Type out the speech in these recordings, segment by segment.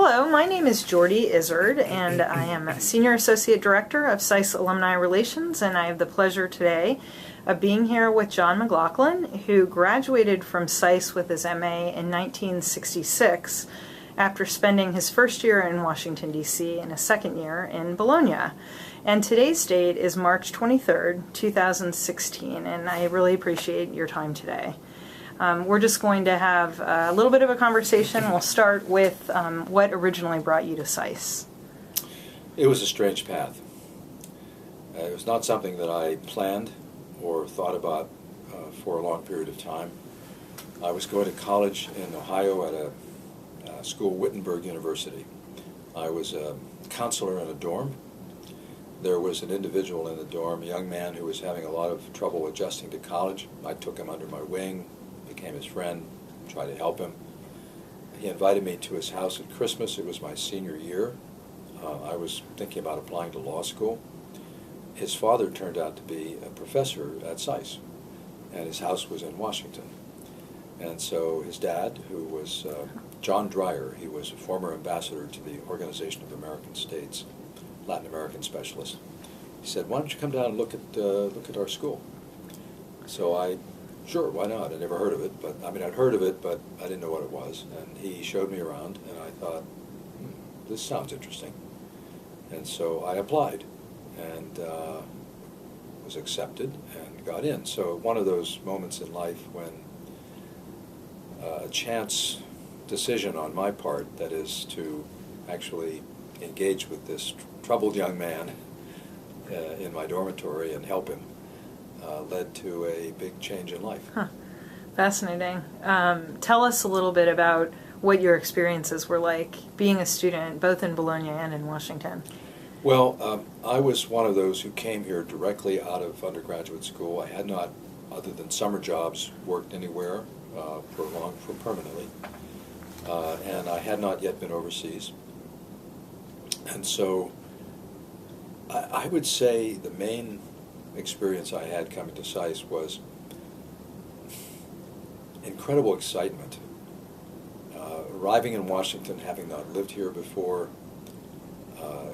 Hello, my name is Jordy Izzard, and I am Senior Associate Director of SAIS Alumni Relations, and I have the pleasure today of being here with John McLaughlin, who graduated from SAIS with his MA in 1966 after spending his first year in Washington, D.C. and his second year in Bologna. And today's date is March 23rd, 2016, and I really appreciate your time today. We're just going to have a little bit of a conversation. We'll start with what originally brought you to SAIS. It was a strange path. It was not something that I planned or thought about for a long period of time. I was going to college in Ohio at a school, Wittenberg University. I was a counselor in a dorm. There was an individual in the dorm, a young man who was having a lot of trouble adjusting to college. I took him under my wing, became his friend, tried to help him. He invited me to his house at Christmas. It was my senior year. I was thinking about applying to law school. His father turned out to be a professor at SAIS, and his house was in Washington. And so his dad, who was John Dreyer, he was a former ambassador to the Organization of American States, Latin American specialist. He said, "Why don't you come down and look at our school?" So sure, why not? I never heard of it, but I'd heard of it, but I didn't know what it was. And he showed me around, and I thought, this sounds interesting. And so I applied, and was accepted and got in. So one of those moments in life when a chance decision on my part, that is to actually engage with this troubled young man in my dormitory and help him, led to a big change in life. Huh. Fascinating. Tell us a little bit about what your experiences were like being a student, both in Bologna and in Washington. Well, I was one of those who came here directly out of undergraduate school. I had not, other than summer jobs, worked anywhere permanently, and I had not yet been overseas. And so I would say the main experience I had coming to SAIS was incredible excitement. Arriving in Washington, having not lived here before,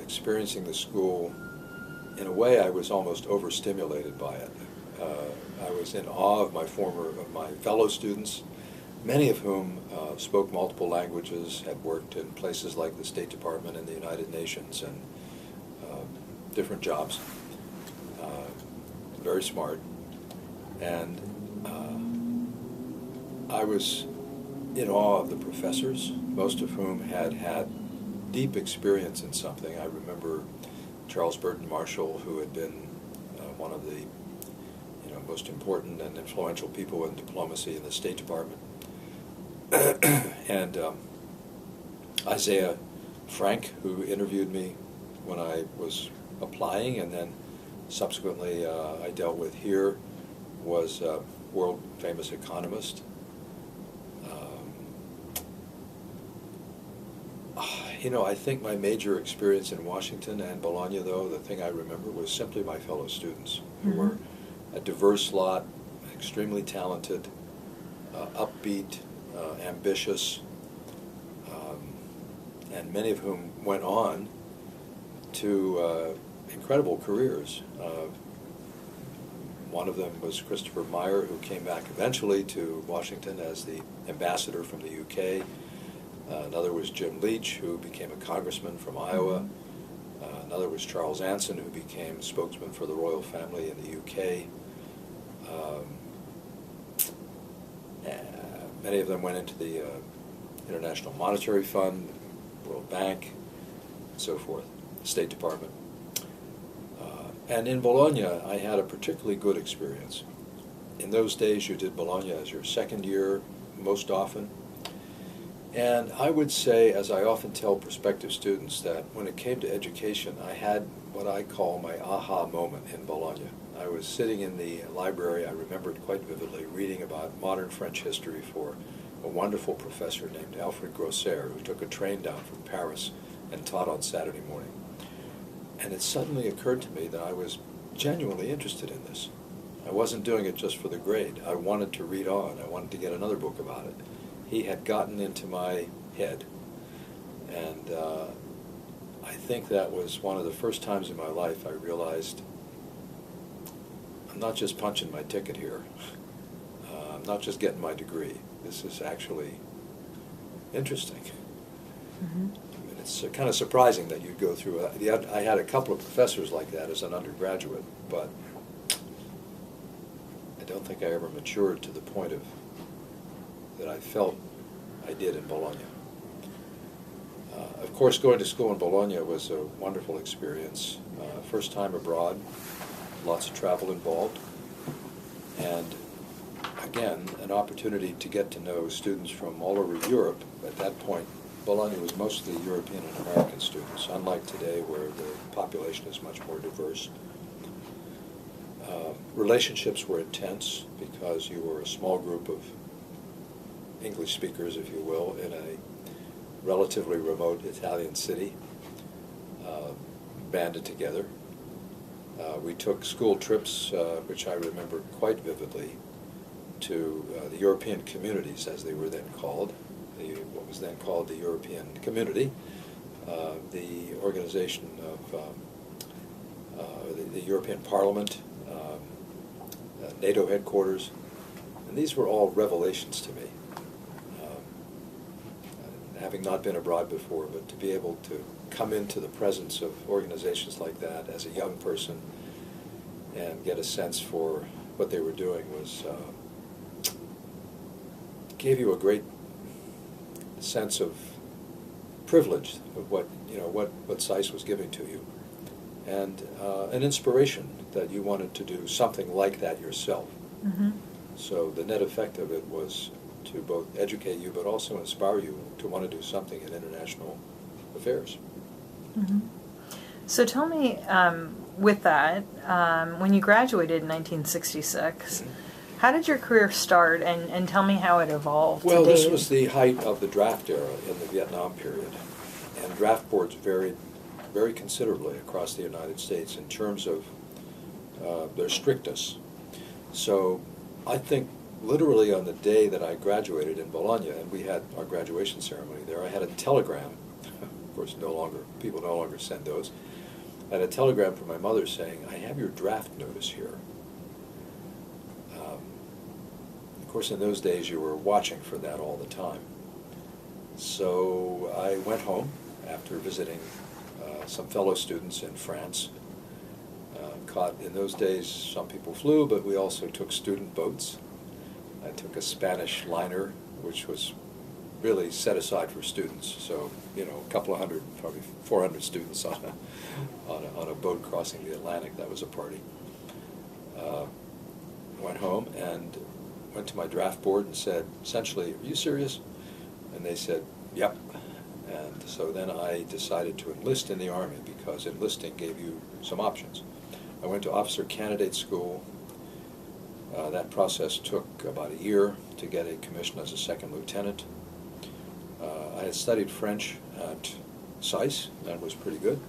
experiencing the school, in a way I was almost overstimulated by it. I was in awe of my fellow students, many of whom spoke multiple languages, had worked in places like the State Department and the United Nations, and different jobs. Very smart. And I was in awe of the professors, most of whom had had deep experience in something. I remember Charles Burton Marshall, who had been one of the most important and influential people in diplomacy in the State Department. And Isaiah Frank, who interviewed me when I was applying, and then subsequently I dealt with here, was a world-famous economist. I think my major experience in Washington and Bologna, though, the thing I remember was simply my fellow students, who were a diverse lot, extremely talented, upbeat, ambitious, and many of whom went on to incredible careers. One of them was Christopher Meyer, who came back eventually to Washington as the ambassador from the UK. Another was Jim Leach, who became a congressman from Iowa. Another was Charles Anson, who became spokesman for the royal family in the UK. Many of them went into the International Monetary Fund, World Bank, and so forth, State Department. And in Bologna, I had a particularly good experience. In those days, you did Bologna as your second year most often. And I would say, as I often tell prospective students, that when it came to education, I had what I call my aha moment in Bologna. I was sitting in the library, I remember it quite vividly, reading about modern French history for a wonderful professor named Alfred Grosser, who took a train down from Paris and taught on Saturday morning. And it suddenly occurred to me that I was genuinely interested in this. I wasn't doing it just for the grade. I wanted to read on. I wanted to get another book about it. He had gotten into my head. And I think that was one of the first times in my life I realized I'm not just punching my ticket here. I'm not just getting my degree. This is actually interesting. Mm-hmm. I mean, it's kind of surprising that you'd go through. I had a couple of professors like that as an undergraduate, but I don't think I ever matured to the point of that I felt I did in Bologna. Of course, going to school in Bologna was a wonderful experience. First time abroad, lots of travel involved, and again, an opportunity to get to know students from all over Europe. At that point, Bologna was mostly European and American students, unlike today where the population is much more diverse. Relationships were intense because you were a small group of English speakers, if you will, in a relatively remote Italian city, banded together. We took school trips, which I remember quite vividly, to the European communities, as they were then called, what was then called the European Community, the organization of the European Parliament, NATO headquarters, and these were all revelations to me. Having not been abroad before, but to be able to come into the presence of organizations like that as a young person and get a sense for what they were doing was gave you a great sense of privilege of what SAIS was giving to you, and an inspiration that you wanted to do something like that yourself. Mm-hmm. So the net effect of it was to both educate you but also inspire you to want to do something in international affairs. Mm-hmm. So tell me, with that, when you graduated in 1966, mm-hmm. how did your career start, and tell me how it evolved? Well, this was the height of the draft era in the Vietnam period, and draft boards varied very considerably across the United States in terms of their strictness. So I think literally on the day that I graduated in Bologna, and we had our graduation ceremony there, I had a telegram. Of course, people no longer send those. I had a telegram from my mother saying, "I have your draft notice here." Of course, in those days, you were watching for that all the time. So I went home after visiting some fellow students in France. In those days, some people flew, but we also took student boats. I took a Spanish liner, which was really set aside for students. So, a couple of hundred, probably 400 students on a boat crossing the Atlantic. That was a party. Went home and went to my draft board and said, essentially, "Are you serious?" And they said, "Yep." And so then I decided to enlist in the Army because enlisting gave you some options. I went to officer candidate school. That process took about a year to get a commission as a second lieutenant. I had studied French at SAIS, that was pretty good.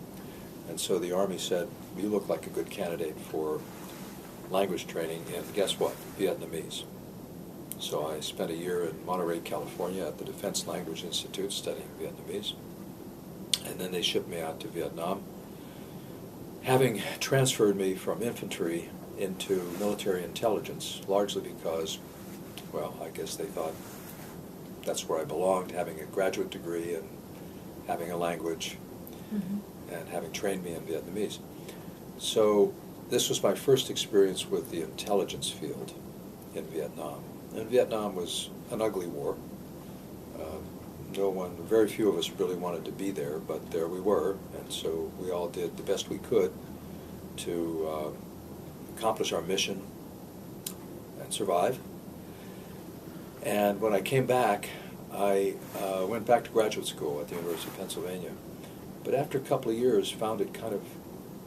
And so the Army said, "You look like a good candidate for language training in," guess what, Vietnamese. So I spent a year in Monterey, California at the Defense Language Institute studying Vietnamese. And then they shipped me out to Vietnam, having transferred me from infantry into military intelligence, largely because, well, I guess they thought that's where I belonged, having a graduate degree and having a language, mm-hmm. and having trained me in Vietnamese. So this was my first experience with the intelligence field in Vietnam. And Vietnam was an ugly war. Very few of us really wanted to be there, but there we were, and so we all did the best we could to accomplish our mission and survive. And when I came back, I went back to graduate school at the University of Pennsylvania. But after a couple of years, found it kind of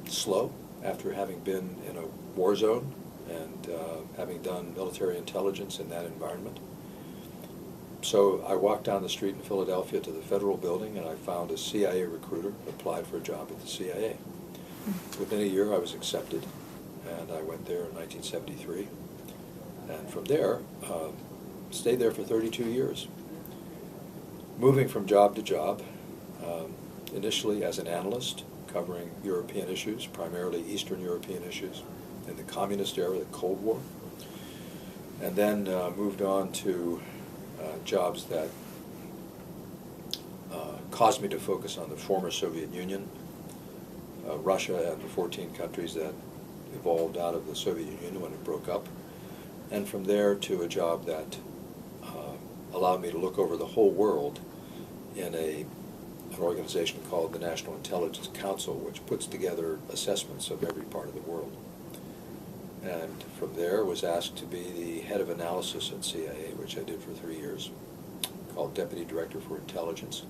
slow after having been in a war zone and having done military intelligence in that environment. So I walked down the street in Philadelphia to the Federal Building, and I found a CIA recruiter, applied for a job at the CIA. Within a year, I was accepted, and I went there in 1973. And from there, stayed there for 32 years, moving from job to job, initially as an analyst covering European issues, primarily Eastern European issues in the communist era, the Cold War, and then moved on to jobs that caused me to focus on the former Soviet Union, Russia and the 14 countries that evolved out of the Soviet Union when it broke up, and from there to a job that allowed me to look over the whole world in an organization called the National Intelligence Council, which puts together assessments of every part of the world. And from there was asked to be the head of analysis at CIA, which I did for 3 years, called Deputy Director for Intelligence.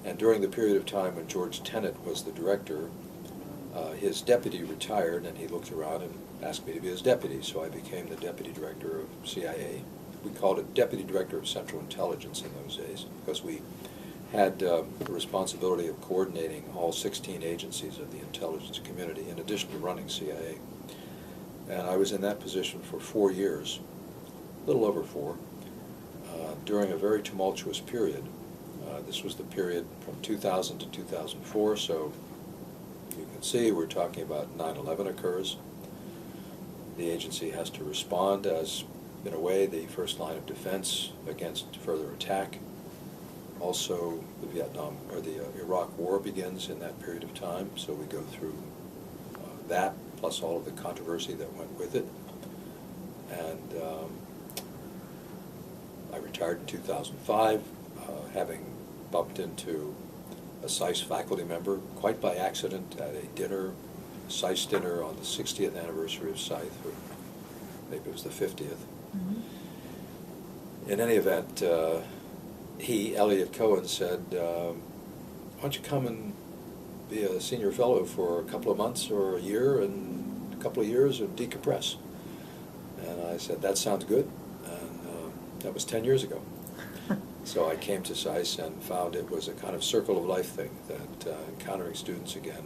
And during the period of time when George Tenet was the director, his deputy retired, and he looked around and asked me to be his deputy, so I became the Deputy Director of CIA. We called it Deputy Director of Central Intelligence in those days, because we had the responsibility of coordinating all 16 agencies of the intelligence community, in addition to running CIA. And I was in that position for 4 years, a little over 4, during a very tumultuous period. This was the period from 2000 to 2004, so you can see we're talking about 9/11 occurs. The agency has to respond as, in a way, the first line of defense against further attack. Also, the Iraq War begins in that period of time, so we go through that, plus all of the controversy that went with it. And I retired in 2005, having bumped into a SAIS faculty member, quite by accident, at a dinner, SAIS dinner on the 60th anniversary of SAIS, or maybe it was the 50th. Mm-hmm. In any event, Elliot Cohen, said, why don't you come and be a senior fellow for a couple of months or a year, and a couple of years, and decompress. And I said, that sounds good. And that was 10 years ago. So I came to SAIS and found it was a kind of circle of life thing, that encountering students again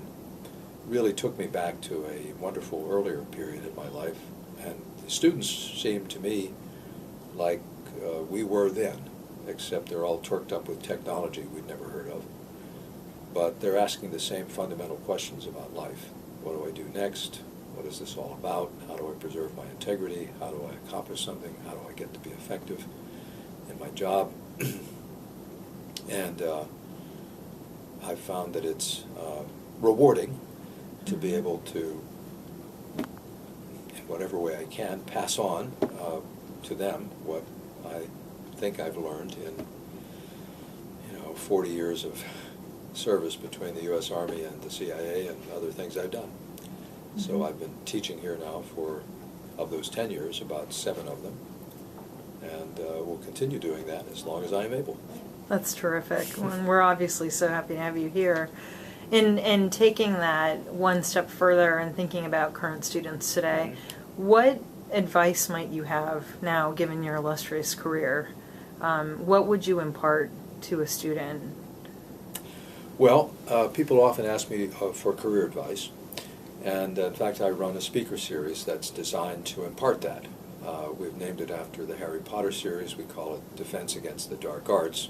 really took me back to a wonderful earlier period in my life. And the students seemed to me like we were then, except they're all torqued up with technology we'd never heard of. But they're asking the same fundamental questions about life. What do I do next? What is this all about? How do I preserve my integrity? How do I accomplish something? How do I get to be effective in my job? And I've found that it's rewarding to be able to, in whatever way I can, pass on to them what I think I've learned in 40 years of service between the U.S. Army and the CIA and other things I've done. Mm-hmm. So I've been teaching here now for, of those 10 years, about 7 of them, and will continue doing that as long as I am able. That's terrific. And we're obviously so happy to have you here. In taking that one step further and thinking about current students today, what advice might you have now, given your illustrious career? What would you impart to a student? Well, people often ask me for career advice, and in fact I run a speaker series that's designed to impart that. We've named it after the Harry Potter series. We call it Defense Against the Dark Arts.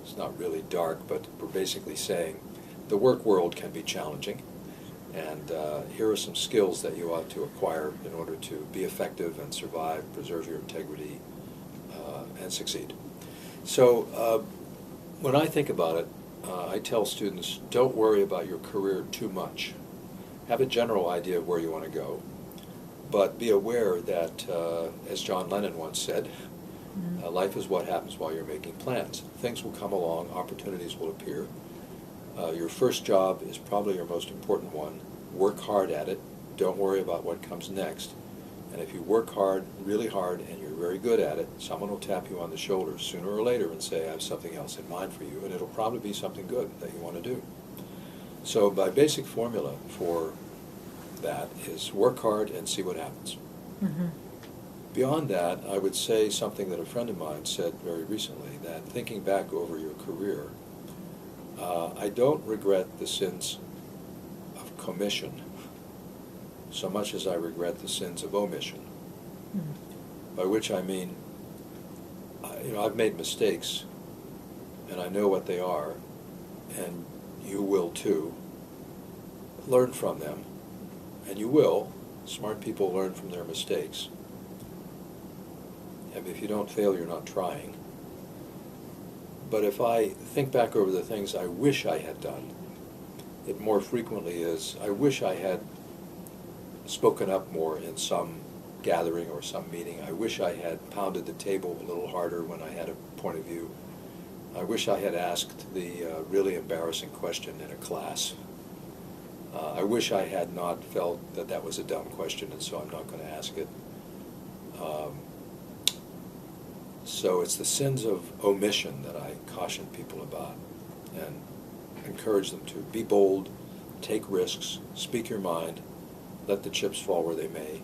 It's not really dark, but we're basically saying the work world can be challenging, and here are some skills that you ought to acquire in order to be effective and survive, preserve your integrity, and succeed. So when I think about it, I tell students, don't worry about your career too much. Have a general idea of where you want to go, but be aware that, as John Lennon once said, life is what happens while you're making plans. Things will come along, opportunities will appear. Your first job is probably your most important one. Work hard at it. Don't worry about what comes next. And if you work hard, really hard, and you're very good at it, someone will tap you on the shoulder sooner or later and say, I have something else in mind for you, and it'll probably be something good that you want to do. So my basic formula for that is work hard and see what happens. Mm-hmm. Beyond that, I would say something that a friend of mine said very recently, that thinking back over your career, I don't regret the sins of commission so much as I regret the sins of omission. Mm-hmm. By which I mean, I've made mistakes, and I know what they are, and you will too, learn from them. And you will. Smart people learn from their mistakes. And if you don't fail, you're not trying. But if I think back over the things I wish I had done, it more frequently is, I wish I had spoken up more in some gathering or some meeting. I wish I had pounded the table a little harder when I had a point of view. I wish I had asked the really embarrassing question in a class. I wish I had not felt that that was a dumb question, and so I'm not going to ask it. So it's the sins of omission that I caution people about and encourage them to be bold, take risks, speak your mind, let the chips fall where they may,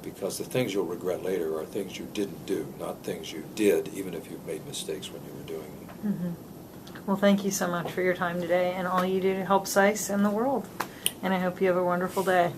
because the things you'll regret later are things you didn't do, not things you did, even if you've made mistakes when you were doing them. Mm-hmm. Well, thank you so much for your time today and all you do to help SAIS and the world. And I hope you have a wonderful day.